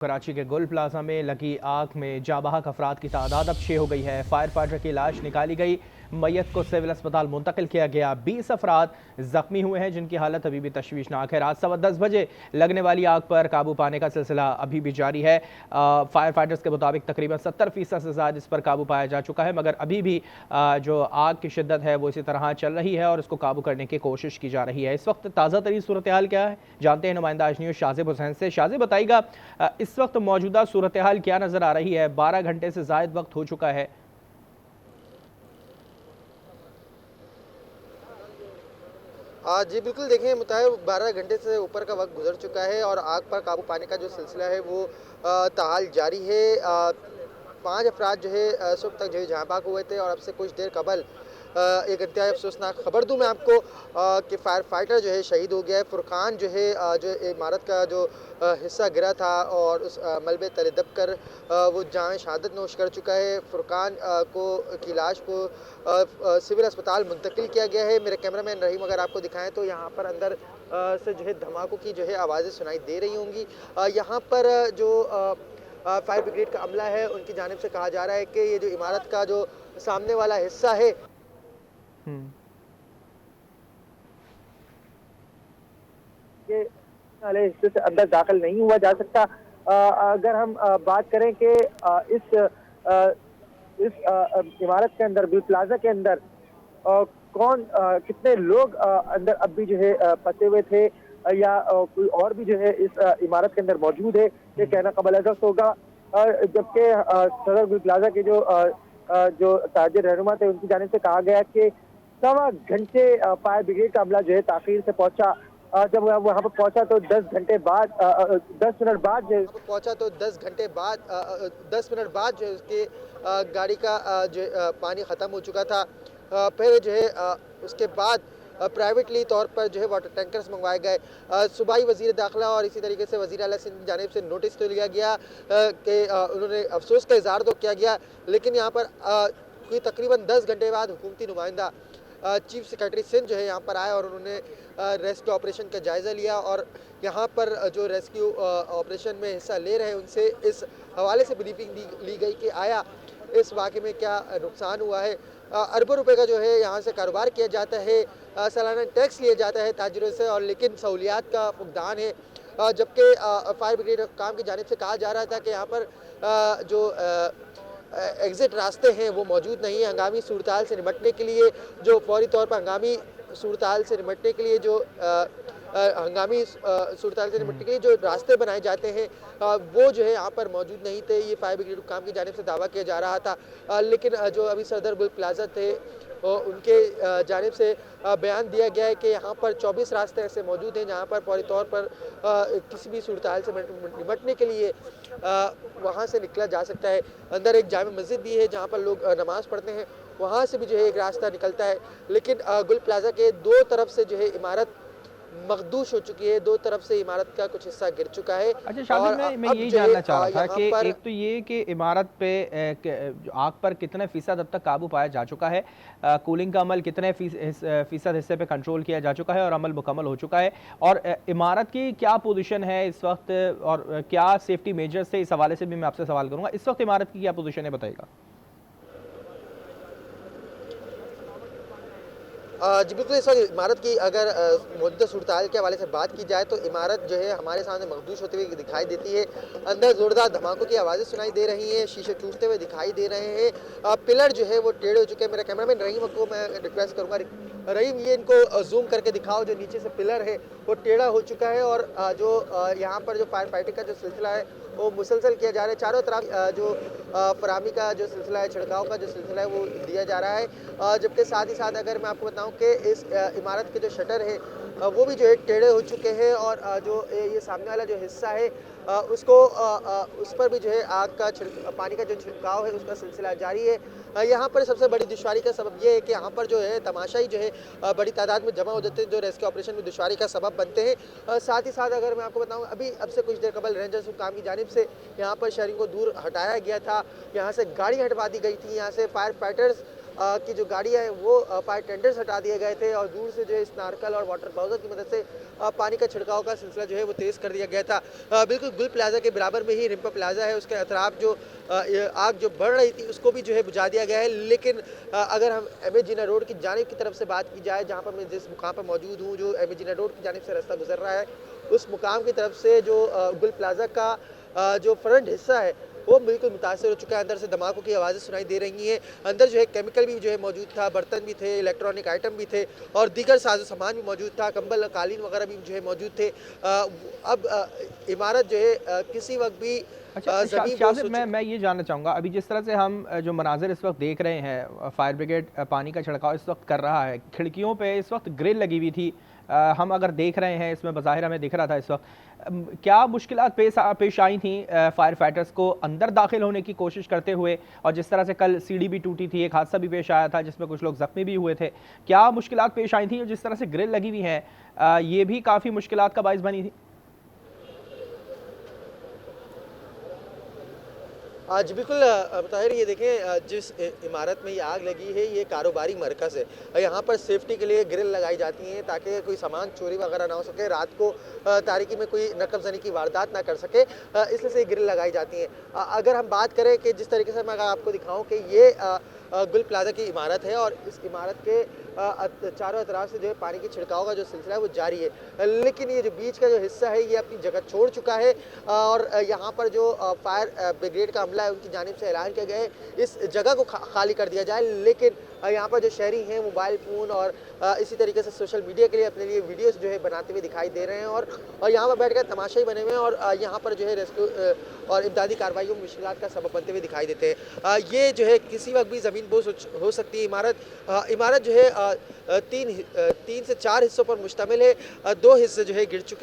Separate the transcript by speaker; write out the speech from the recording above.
Speaker 1: कराची के गुल प्लाजा में लगी आग में जाबाहक अफराद की तादाद अब 6 हो गई है। फायर फाइटर की लाश निकाली गई, मैयत को सिविल अस्पताल मुंतकिल किया गया। 20 अफराद जख्मी हुए हैं जिनकी हालत अभी भी तशवीशनाक है। रात 10:15 बजे लगने वाली आग पर काबू पाने का सिलसिला अभी भी जारी है। फायर फाइटर्स के मुताबिक तकरीबन 70% से ज़्यादा इस पर काबू पाया जा चुका है, मगर अभी भी जो आग की शिद्दत है वो इसी तरह चल रही है और इसको काबू करने की कोशिश की जा रही है। इस वक्त ताज़ा तरीन सूरत हाल क्या है जानते हैं नुमाइंदा आज न्यूज़ शाजिब हुसैन से। शाजिब बताइएगा, इस वक्त मौजूदा सूरत हाल क्या नजर आ रही है? 12 घंटे से जायद वक्त हो चुका है।
Speaker 2: जी बिल्कुल, देखिए मुताबिक 12 घंटे से ऊपर का वक्त गुजर चुका है और आग पर काबू पाने का जो सिलसिला है वो ताहाल जारी है। 5 अफराद जो है सुबह तक जो है जहाँ भाग हुए थे और अब से कुछ देर कबल एक इंतहाई अफसोसनाक खबर दूं मैं आपको कि फायर फाइटर जो है शहीद हो गया है। फुरकान जो है जो इमारत का जो हिस्सा गिरा था और उस मलबे तले दब कर वो जान शहादत नोश कर चुका है। फुरकान की लाश को सिविल अस्पताल मुंतकिल किया गया है। मेरे कैमरामैन रहीम अगर आपको दिखाएं तो यहाँ पर अंदर से जो है धमाकों की जो है आवाज़ें सुनाई दे रही होंगी। यहाँ पर जो फायर ब्रिगेड का अमला है उनकी जानिब से कहा जा रहा है कि ये जो इमारत का जो सामने वाला हिस्सा है
Speaker 1: हम्म।
Speaker 2: के वाले हिस्से से अंदर दाखिल नहीं हुआ जा सकता। अगर हम बात करें कि इस इमारत के अंदर बिल प्लाजा के अंदर कौन कितने लोग अंदर अब भी जो है फंसे हुए थे या कोई और भी जो है इस इमारत के अंदर मौजूद है, ये कहना कबल अज़फ़ होगा। जबकि सदर बिल प्लाजा के जो ताजिर रहनुमा थे उनकी जानिब से कहा गया कि 1.25 घंटे फायर ब्रिगेड का अमला जो है ताखीर से पहुंचा। जब वहाँ पर पहुंचा तो 10 घंटे बाद 10 मिनट बाद जो पहुंचा तो 10 घंटे बाद 10 मिनट बाद जो है उसके गाड़ी का जो पानी ख़त्म हो चुका था। फिर जो है उसके बाद प्राइवेटली तौर पर जो है वाटर टैंकर्स मंगवाए गए। सूबाई वज़ीर दाखिला और इसी तरीके से वज़ीर आला सिंध की जानिब से नोटिस तो लिया गया कि उन्होंने अफसोस का इज़हार तो किया गया, लेकिन यहाँ पर कोई तकरीबन 10 घंटे बाद हुकूमती नुमाइंदा चीफ सेक्रेटरी सिंध जो है यहाँ पर आए और उन्होंने रेस्क्यू ऑपरेशन का जायज़ा लिया और यहाँ पर जो रेस्क्यू ऑपरेशन में हिस्सा ले रहे हैं उनसे इस हवाले से ब्रीफिंग ली गई कि आया इस वाक़े में क्या नुकसान हुआ है। अरबों रुपए का जो है यहाँ से कारोबार किया जाता है, सालाना टैक्स लिया जाता है ताजिरों से और लेकिन सहूलियात का फुकदान है। जबकि फायर ब्रिगेड काम की जानिब से कहा जा रहा था कि यहाँ पर जो एग्ज़िट रास्ते हैं वो मौजूद नहीं है। हंगामी सूरत से निपटने के लिए जो फौरी तौर पर हंगामी सूरत से निपटने के लिए जो हंगामी सूरत से निपटने के लिए जो रास्ते बनाए जाते हैं वो जो है यहाँ पर मौजूद नहीं थे। ये फायर ब्रिगेड काम की जानिब से दावा किया जा रहा था, लेकिन जो अभी सदर गुल प्लाजा थे उनके जानिब से बयान दिया गया है कि यहाँ पर 24 रास्ते ऐसे मौजूद हैं जहाँ पर फौरी तौर पर किसी भी सूरत हाल से निपटने के लिए वहाँ से निकला जा सकता है। अंदर एक जामे मस्जिद भी है जहाँ पर लोग नमाज़ पढ़ते हैं, वहाँ से भी जो है एक रास्ता निकलता है। लेकिन गुल प्लाजा के दो तरफ से जो है इमारत मखदूश हो चुकी है, दो तरफ से इमारत का कुछ हिस्सा गिर चुका है।
Speaker 1: अच्छा शामिद, मैं यही जानना चाह रहा था कि एक तो ये कि इमारत पे आग पर कितने फीसद अब तक काबू पाया जा चुका है, कूलिंग का अमल कितने फीसद हिस्से पे कंट्रोल किया जा चुका है और अमल मुकम्मल हो चुका है, और इमारत की क्या पोजीशन है इस वक्त और क्या सेफ्टी मेजर्स थे, इस हवाले से भी मैं आपसे सवाल करूँगा। इस वक्त इमारत की क्या पोजीशन है बताइएगा।
Speaker 2: जी बिल्कुल, इस वक्त इमारत की अगर मौजूदा सूरत हाल के हवाले से बात की जाए तो इमारत जो है हमारे सामने मखदूश होती हुई दिखाई देती है। अंदर ज़ोरदार धमाकों की आवाज़ें सुनाई दे रही हैं, शीशे टूटते हुए दिखाई दे रहे हैं, पिलर जो है वो टेढ़े हो चुके हैं। मेरा कैमरामैन रहीम को मैं रिक्वेस्ट करूँगा, रहीम ये इनको जूम करके दिखाओ, जो नीचे से पिलर है वो टेढ़ा हो चुका है और जो यहाँ पर जो फायर फाइटिंग का जो सिलसिला है वो मुसलसल किया जा रहा है। चारों तरफ जो फराहमी का जो सिलसिला है, छिड़काव का जो सिलसिला है वो दिया जा रहा है। जबकि साथ ही साथ अगर मैं आपको बताऊं कि इस इमारत के जो शटर है वो भी जो है टेढ़े हो चुके हैं और जो ये सामने वाला जो हिस्सा है उसको उस पर भी जो है आग का पानी का जो छिड़काव है उसका सिलसिला जारी है। यहाँ पर सबसे बड़ी दुश्वारी का सबब ये है कि यहाँ पर जो है तमाशाई जो है बड़ी तादाद में जमा हो जाते हैं, जो रेस्क्यू ऑपरेशन में दुश्वारी का सबब बनते हैं। साथ ही साथ अगर मैं आपको बताऊँ, अभी अब से कुछ देर कबल रेंजर्स काम की जानिब से यहाँ पर शहरी को दूर हटाया गया था, यहाँ से गाड़ी हटवा दी गई थी, यहाँ से फायर फाइटर्स
Speaker 3: की जो गाड़ियाँ हैं वो फायर टेंडर्स हटा दिए गए थे और दूर से जो है स्नार्कल और वाटर बाउजर की मदद से पानी का छिड़काव का सिलसिला जो है वो तेज़ कर दिया गया था। बिल्कुल गुल प्लाजा के बराबर में ही रिम्पा प्लाजा है, उसके अतराफ जो ये आग जो बढ़ रही थी उसको भी जो है बुझा दिया गया है। लेकिन अगर हम एमए जिना रोड की जानिब की तरफ से बात की जाए, जहाँ पर मैं जिस मुकाम पर मौजूद हूँ, जो एमए जिना रोड की जानिब से रास्ता गुजर रहा है, उस मुकाम की तरफ से जो गुल प्लाजा का जो फ्रंट हिस्सा है वो बिल्कुल मुतासर हो चुका है। अंदर से धमाकों की आवाज़ें सुनाई दे रही हैं। अंदर जो है केमिकल भी जो है मौजूद था, बर्तन भी थे, इलेक्ट्रॉनिक आइटम भी थे और दीगर साजो सामान भी मौजूद था, कंबल कालीन वगैरह भी जो है मौजूद थे। अब इमारत जो है किसी वक्त भी
Speaker 1: अच्छा
Speaker 3: ज़मीन
Speaker 1: शाजिब, मैं ये जानना चाहूँगा, अभी जिस तरह से हम जो मनाज़िर इस वक्त देख रहे हैं, फायर ब्रिगेड पानी का छिड़काव इस वक्त कर रहा है, खिड़कियों पे इस वक्त ग्रिल लगी हुई थी, हम अगर देख रहे हैं इसमें बज़ाहिर हमें दिख रहा था इस वक्त, क्या मुश्किलात पेश आई थी फायर फाइटर्स को अंदर दाखिल होने की कोशिश करते हुए, और जिस तरह से कल सीढ़ी भी टूटी थी, एक हादसा भी पेश आया था जिसमें कुछ लोग ज़ख्मी भी हुए थे, क्या मुश्किलात पेश आई थी और जिस तरह से ग्रिल लगी हुई है ये भी काफ़ी मुश्किलात का बाइस बनी थी?
Speaker 3: जी बिल्कुल ताहिर, ये देखें जिस इमारत में ये आग लगी है ये कारोबारी मरकज़ है। यहाँ पर सेफ्टी के लिए ग्रिल लगाई जाती हैं ताकि कोई सामान चोरी वगैरह ना हो सके, रात को तारीकी में कोई नकब ज़नी की वारदात ना कर सके, इसलिए से ग्रिल लगाई जाती हैं। अगर हम बात करें कि जिस तरीके से मैं अगर आपको दिखाऊं कि ये गुल प्लाजा की इमारत है और इस इमारत के चारों तरफ से जो है पानी के छिड़काव का जो सिलसिला है वो जारी है, लेकिन ये जो बीच का जो हिस्सा है ये अपनी जगह छोड़ चुका है और यहाँ पर जो फायर ब्रिगेड का अमला है उनकी जानिब से ऐलान किया गया है इस जगह को खाली कर दिया जाए। लेकिन यहाँ पर जो शहरी हैं मोबाइल फ़ोन और इसी तरीके से सोशल मीडिया के लिए अपने लिए वीडियोस जो है बनाते हुए दिखाई दे रहे हैं और यहाँ पर बैठकर तमाशाई बने हुए हैं और यहाँ पर जो है रेस्क्यू और इमदादी कार्रवाइयों में मुश्किलात का सबब बनते हुए दिखाई देते हैं। ये जो है किसी वक्त भी ज़मीन बोझ हो सकती है। इमारत जो है तीन से चार हिस्सों पर मुश्तमिल है। दो हिस्से जो है गिर चुके